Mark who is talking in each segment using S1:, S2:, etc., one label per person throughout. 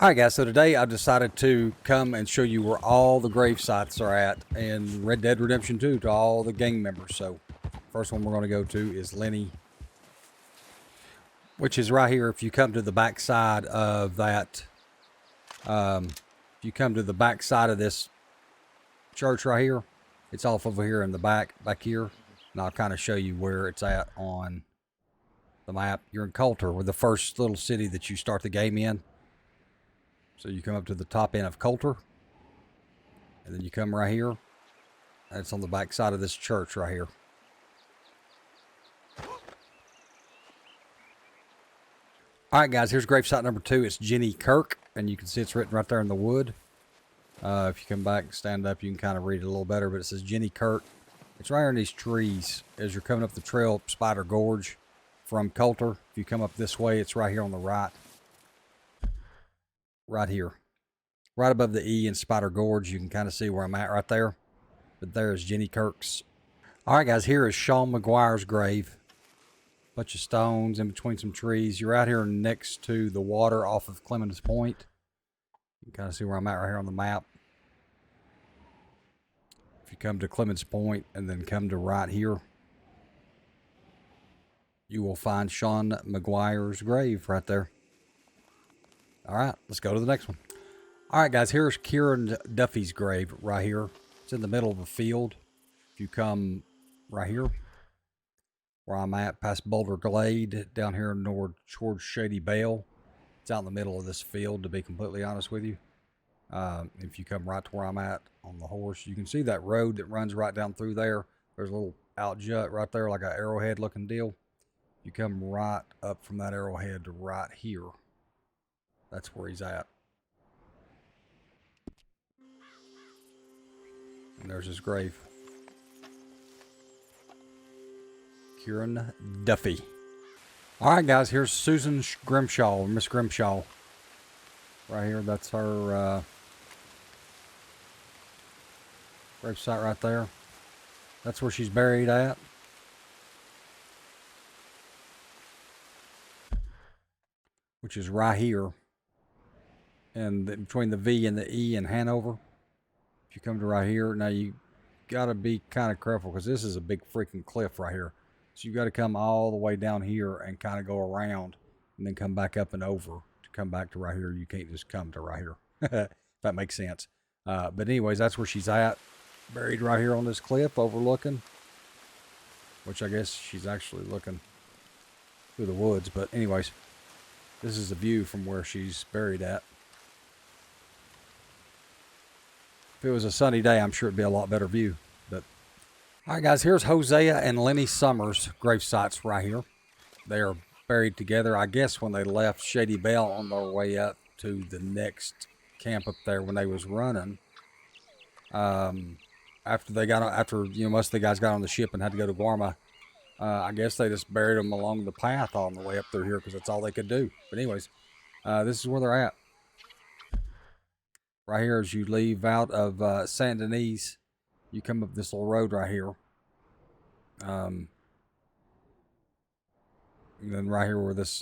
S1: Alright guys, so today I've decided to come and show you where all the grave sites are at in Red Dead Redemption 2 to all the gang members. So, first one we're going to go to is Lenny, which is right here. If you come to the back side of that, if you come to the back side of this church right here, it's off over here in the back here. And I'll kind of show you where it's at on the map. You're in Coulter, we're the first little city that you start the game in. So you come up to the top end of Coulter, and then you come right here, and it's on the back side of this church right here. Alright guys, here's gravesite number 2. It's Jenny Kirk, and you can see it's written right there in the wood. If you come back and stand up, you can kind of read it a little better, but it says Jenny Kirk. It's right here in these trees as you're coming up the trail, Spider Gorge from Coulter. If you come up this way, it's right here on the right. Right here. Right above the E in Spider Gorge. You can kind of see where I'm at right there. But there's Jenny Kirk's. Alright guys, here is Sean McGuire's grave. Bunch of stones in between some trees. You're out here next to the water off of Clemens Point. You can kind of see where I'm at right here on the map. If you come to Clemens Point and then come to right here, you will find Sean McGuire's grave right there. Alright, let's go to the next one. Alright guys, here's Kieran Duffy's grave right here. It's in the middle of a field. If you come right here, where I'm at, past Boulder Glade, down here towards Shady Bale. It's out in the middle of this field, to be completely honest with you. If you come right to where I'm at on the horse, you can see that road that runs right down through there. There's a little out jut right there, like an arrowhead looking deal. You come right up from that arrowhead to right here. That's where he's at. And there's his grave. Kieran Duffy. Alright guys, here's Susan Grimshaw, or Miss Grimshaw. Right here, that's her grave site right there. That's where she's buried at. Which is right here. And between the V and the E in Hanover. If you come to right here, now you gotta be kind of careful because this is a big freaking cliff right here. So you got to come all the way down here and kind of go around and then come back up and over to come back to right here. You can't just come to right here. If that makes sense. But anyways, that's where she's at. Buried right here on this cliff overlooking. Which I guess she's actually looking through the woods. But anyways, this is the view from where she's buried at. If it was a sunny day, I'm sure it'd be a lot better view. But alright guys, here's Hosea and Lenny Summers grave sites right here. They are buried together, I guess, when they left Shady Belle on their way up to the next camp up there when they was running. After most of the guys got on the ship and had to go to Guarma, I guess they just buried them along the path on the way up through here because that's all they could do. But anyways, this is where they're at. Right here, as you leave out of Saint Denis, you come up this little road right here. And then right here where this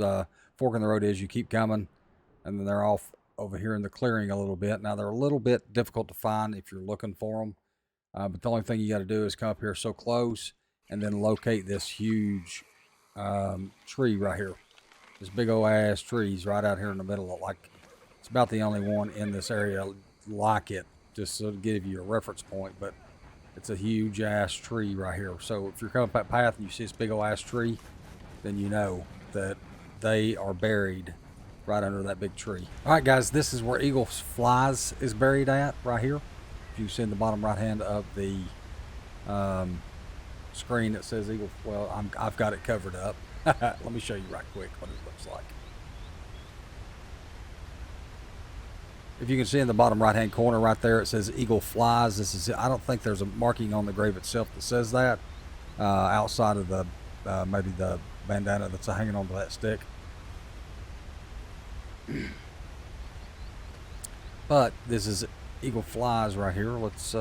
S1: fork in the road is, you keep coming. And then they're off over here in the clearing a little bit. Now, they're a little bit difficult to find if you're looking for them. But the only thing you got to do is come up here so close and then locate this huge tree right here. This big old ass tree's right out here in the middle of, like, it's about the only one in this area like it, just to give you a reference point. But it's a huge ass tree right here. So if you're coming up that path and you see this big old ass tree, then you know that they are buried right under that big tree. Alright guys, this is where Eagle Flies is buried at, right here. If you see in the bottom right hand of the screen that says Eagle, well, I've got it covered up. Let me show you right quick what it looks like. If you can see in the bottom right hand corner right there, it says Eagle Flies. This is, I don't think there's a marking on the grave itself that says that, outside of the maybe the bandana that's hanging onto that stick. But this is Eagle Flies right here. Let's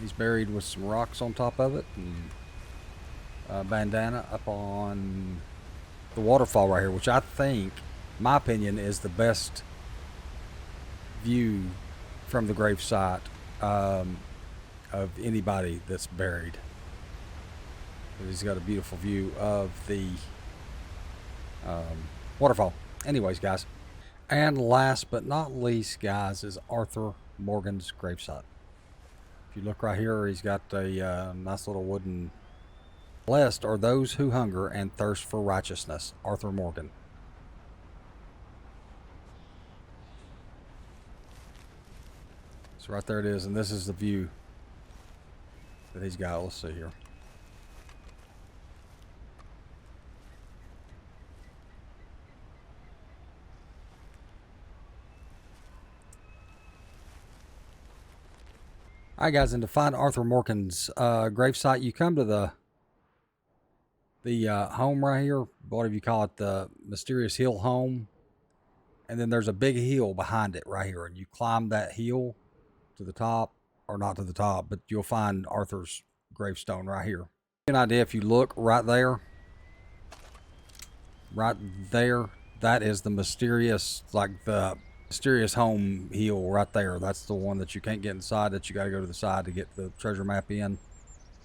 S1: he's buried with some rocks on top of it, and bandana up on the waterfall right here, which I think, my opinion, is the best view from the gravesite of anybody that's buried. He's got a beautiful view of the waterfall. Anyways, guys. And last but not least, guys, is Arthur Morgan's gravesite. If you look right here, he's got a nice little wooden... Blessed are those who hunger and thirst for righteousness. Arthur Morgan. So right there it is, and this is the view that he's got. Let's see here. Alright, guys, and to find Arthur Morgan's gravesite, you come to the home right here, whatever you call it, the Mysterious Hill home, and then there's a big hill behind it right here, and you climb that hill to the top, or not to the top, but you'll find Arthur's gravestone right here. An idea, if you look right there, that is the mysterious, like the Mysterious Home hill right there. That's the one that you can't get inside, that you got to go to the side to get the treasure map in.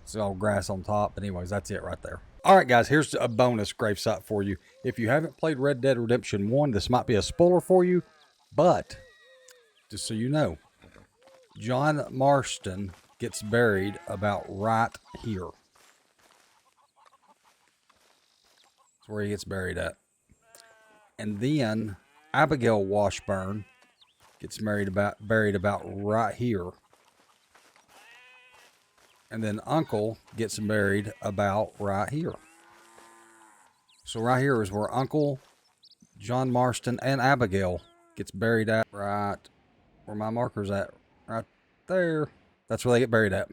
S1: It's all grass on top, but anyways, that's it right there. All right, guys, here's a bonus gravesite for you. If you haven't played Red Dead Redemption 1, this might be a spoiler for you, but just so you know, John Marston gets buried about right here. That's where he gets buried at. And then Abigail Washburn gets buried about right here. And then Uncle gets buried about right here. So right here is where Uncle John Marston and Abigail gets buried at, right where my marker's at, right there. That's where they get buried at.